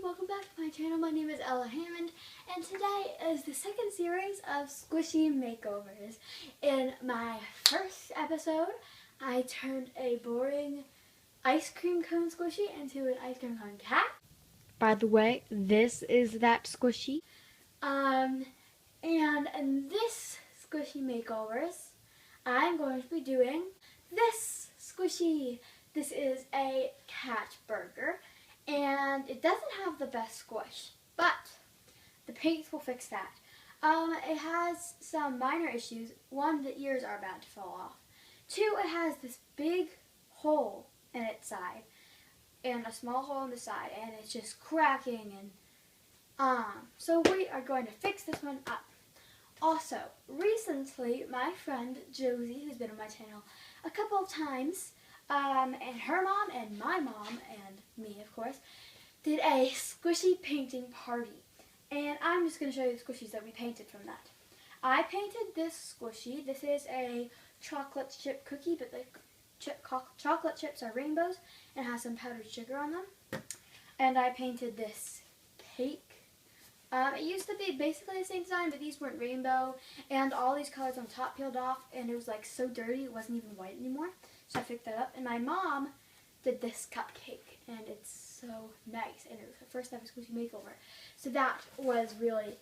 welcome back to my channel. My name is Ella Hammond, and today is the second series of squishy makeovers. In my first episode, I turned a boring ice cream cone squishy into an ice cream cone cat. By the way, this is that squishy. And in this squishy makeovers, I'm going to be doing this squishy. This is a cat burger. And it doesn't have the best squish, but the paints will fix that. It has some minor issues. One, the ears are about to fall off. Two, it has this big hole in its side and a small hole in the side, and it's just cracking. And so we are going to fix this one up. Also, recently, my friend Josie, who's been on my channel a couple of times, and her mom and my mom and me, of course, did a squishy painting party. And I'm just going to show you the squishies that we painted from that. I painted this squishy. This is a chocolate chip cookie, but the chocolate chips are rainbows and has some powdered sugar on them. And I painted this cake. It used to be basically the same design, but these weren't rainbow, and all these colors on top peeled off, and it was like so dirty it wasn't even white anymore. So I picked that up, and my mom did this cupcake, and it's so nice, and it was her first ever squishy makeover. So that was really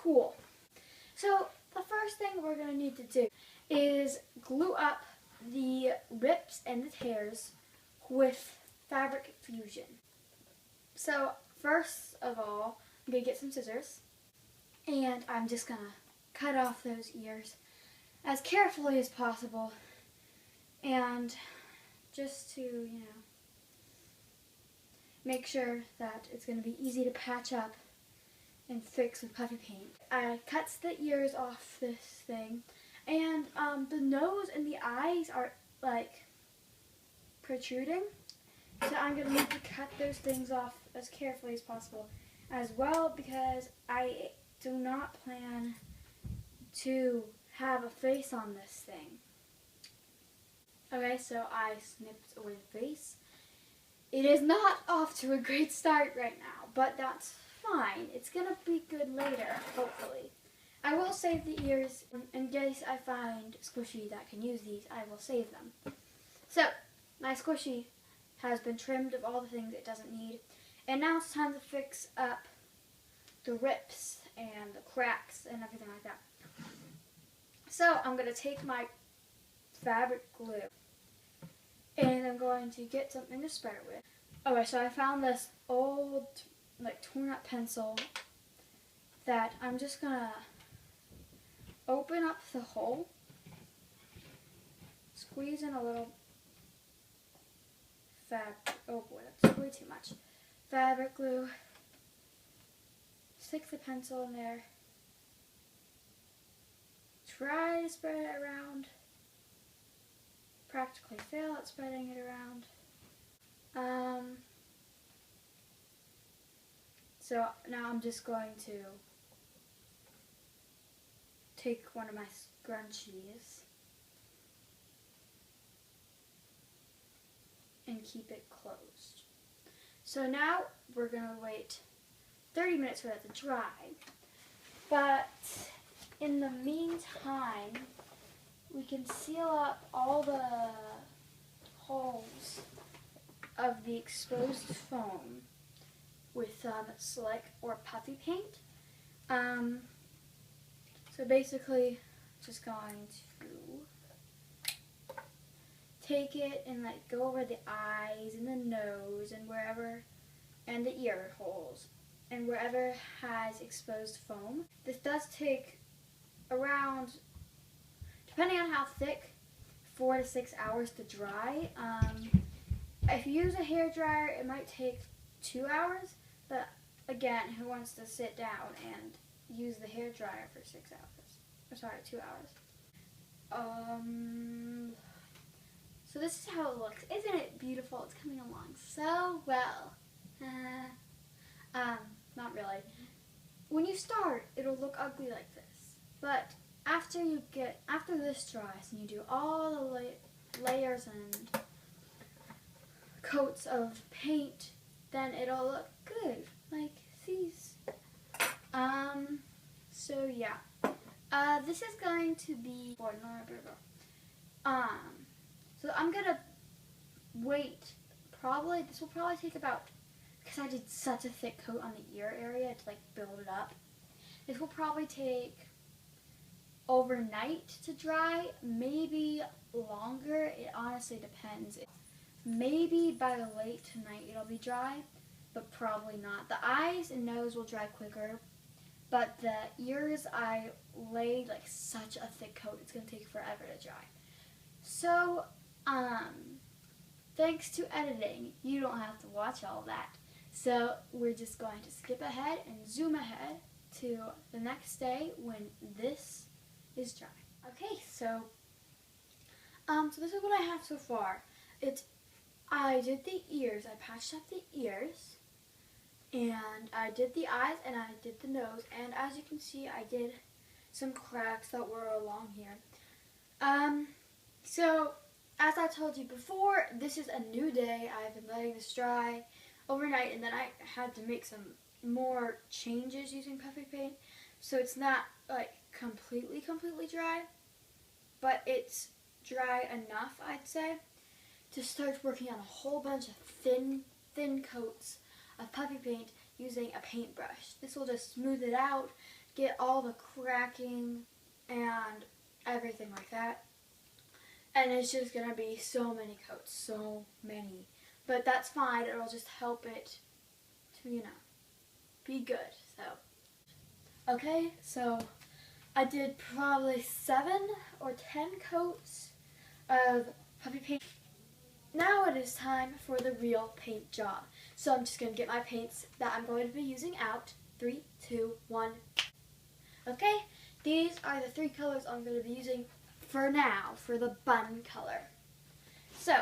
cool. So the first thing we're going to need to do is glue up the rips and the tears with fabric fusion. So first of all, I'm going to get some scissors, and I'm just going to cut off those ears as carefully as possible, and just to, make sure that it's going to be easy to patch up and fix with puffy paint. I cut the ears off this thing, and the nose and the eyes are like protruding, so I'm going to need to cut those things off as carefully as possible as well, because I do not plan to have a face on this thing. Okay, so I snipped away the face. It is not off to a great start right now, but that's fine. It's going to be good later, hopefully. I will save the ears. In case I find squishy that can use these, I will save them. So, my squishy has been trimmed of all the things it doesn't need. And now it's time to fix up the rips and the cracks and everything like that. So I'm going to take my fabric glue and I'm going to get something to spread it with. Okay, so I found this old, torn up pencil that I'm just going to open up the hole, squeeze in a little fabric. Oh boy, that's way too much. Fabric glue. Stick the pencil in there. Try to spread it around. Practically fail at spreading it around. So now I'm just going to take one of my scrunchies and keep it closed. So now we're going to wait 30 minutes for that to dry. But in the meantime, we can seal up all the holes of the exposed foam with slick or puffy paint. So basically, just going to take it and go over the eyes and the nose and wherever, and the ear holes, and wherever has exposed foam. This does take around, depending on how thick, 4 to 6 hours to dry. If you use a hairdryer, it might take 2 hours, but again, who wants to sit down and use the hairdryer for 6 hours? Or sorry, 2 hours. So this is how it looks. Isn't it beautiful? It's coming along so well. Not really. When you start, it'll look ugly like this. But after this dries and you do all the layers and coats of paint, then it'll look good. like these. So yeah. This is going to be for so I'm gonna wait. This will probably take about, because I did such a thick coat on the ear area to like build it up. This will probably take overnight to dry, maybe longer. It honestly depends. Maybe by late tonight it'll be dry, but probably not. The eyes and nose will dry quicker, but the ears I laid like such a thick coat, it's gonna take forever to dry. So, thanks to editing, you don't have to watch all that. So we're just going to skip ahead and zoom ahead to the next day when this is dry. Okay, so this is what I have so far. I did the ears. I patched up the ears, and I did the eyes, and I did the nose, and as you can see, I did some cracks that were along here. So as I told you before, this is a new day. I've been letting this dry overnight, and then I had to make some more changes using puffy paint, so it's not like completely dry, but it's dry enough, I'd say, to start working on a whole bunch of thin coats of puffy paint using a paintbrush. This will just smooth it out, get all the cracking and everything like that. And it's just gonna be so many coats, so many. But that's fine, it'll just help it to, be good, so. Okay, so I did probably 7 or 10 coats of puffy paint. Now it is time for the real paint job. So I'm just going to get my paints that I'm going to be using out. 3, 2, 1. Okay, these are the 3 colors I'm going to be using for now, for the bun color. So,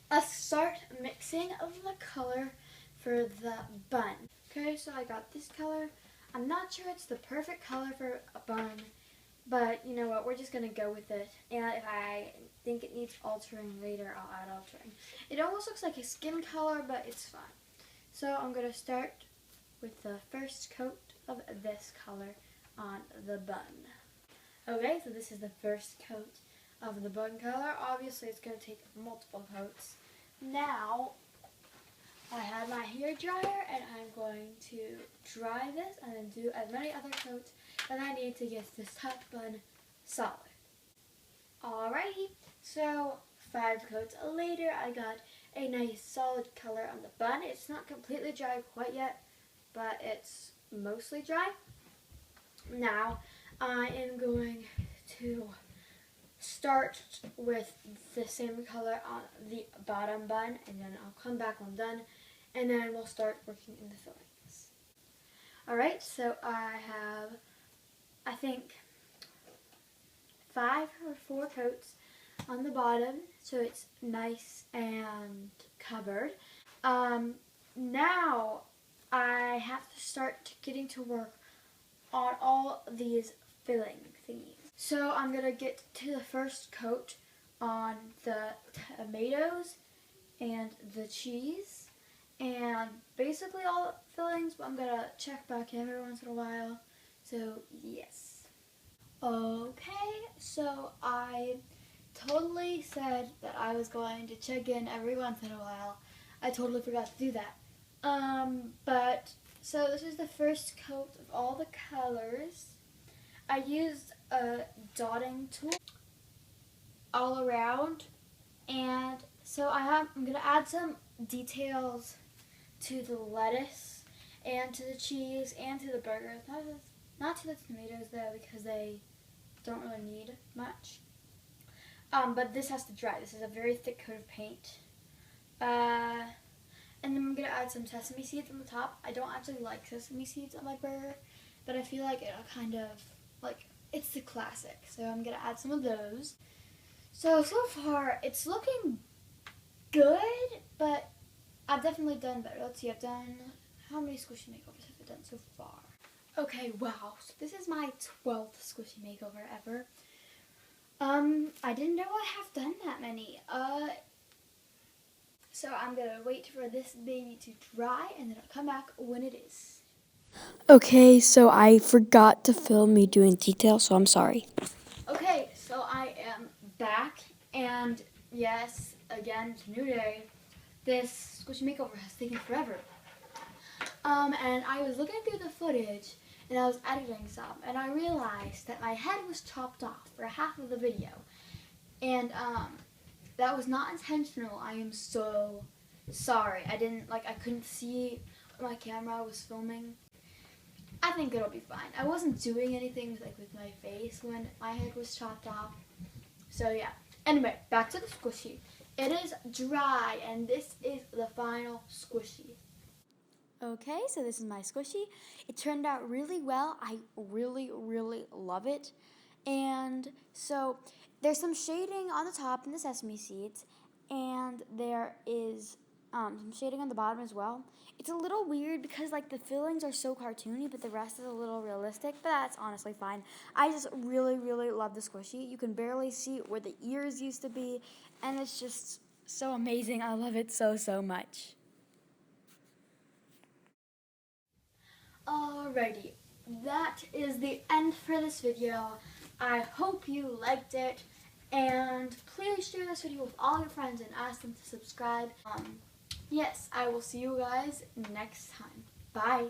let's start mixing of the color for the bun. Okay, so I got this color. I'm not sure it's the perfect color for a bun, but you know what, we're just going to go with it. And if I think it needs altering later, I'll add altering. It almost looks like a skin color, but it's fine. So I'm going to start with the first coat of this color on the bun. Okay, so this is the first coat of the bun color. Obviously, it's going to take multiple coats. Now, I have my hair dryer, and I'm going to dry this and then do as many other coats as I need to get this top bun solid. Alrighty, so 5 coats later, I got a nice solid color on the bun. It's not completely dry quite yet, but it's mostly dry. Now, I am going to start with the same color on the bottom bun, and then I'll come back when I'm done, and then we'll start working in the fillings. Alright, so I have, I think, 5 or 4 coats on the bottom, so it's nice and covered. Now I have to start getting to work on all these filling thingies. So I'm going to get to the first coat on the tomatoes and the cheese and basically all the fillings, but I'm going to check back every once in a while. So yes. Okay, so I totally said that I was going to check in every once in a while. I totally forgot to do that. So this is the first coat of all the colors. I used a dotting tool all around, and so I'm going to add some details to the lettuce and to the cheese and to the burgers. Not to the tomatoes though, because they don't really need much. But this has to dry. This is a very thick coat of paint. And then I'm going to add some sesame seeds on the top. I don't actually like sesame seeds on my burger, but I feel like it'll kind of, like, it's the classic. So I'm going to add some of those. So far, it's looking good, but I've definitely done better. Let's see, how many squishy makeovers have I done so far? Okay, wow. So this is my 12th squishy makeover ever. I didn't know I have done that many. So I'm gonna wait for this baby to dry and then I'll come back when it is. Okay, so I forgot to film me doing detail, so I'm sorry. Okay, so I am back and yes, again, it's a new day. This squishy makeover has taken forever. And I was looking through the footage and I was editing some and I realized that my head was chopped off for half of the video. And that was not intentional. I am so sorry. I couldn't see what my camera was filming. I think it'll be fine. I wasn't doing anything with my face when my head was chopped off. So yeah. Anyway, back to the squishy. It is dry and this is the final squishy. Okay, so this is my squishy. It turned out really well. I really, really love it. And so there's some shading on the top in the sesame seeds, and there is some shading on the bottom as well. It's a little weird because the fillings are so cartoony, but the rest is a little realistic, but that's honestly fine. I just really, really love the squishy. You can barely see where the ears used to be, and it's just so amazing. I love it so, so much. Alrighty, that is the end for this video. I hope you liked it, and please share this video with all your friends and ask them to subscribe. Yes, I will see you guys next time. Bye.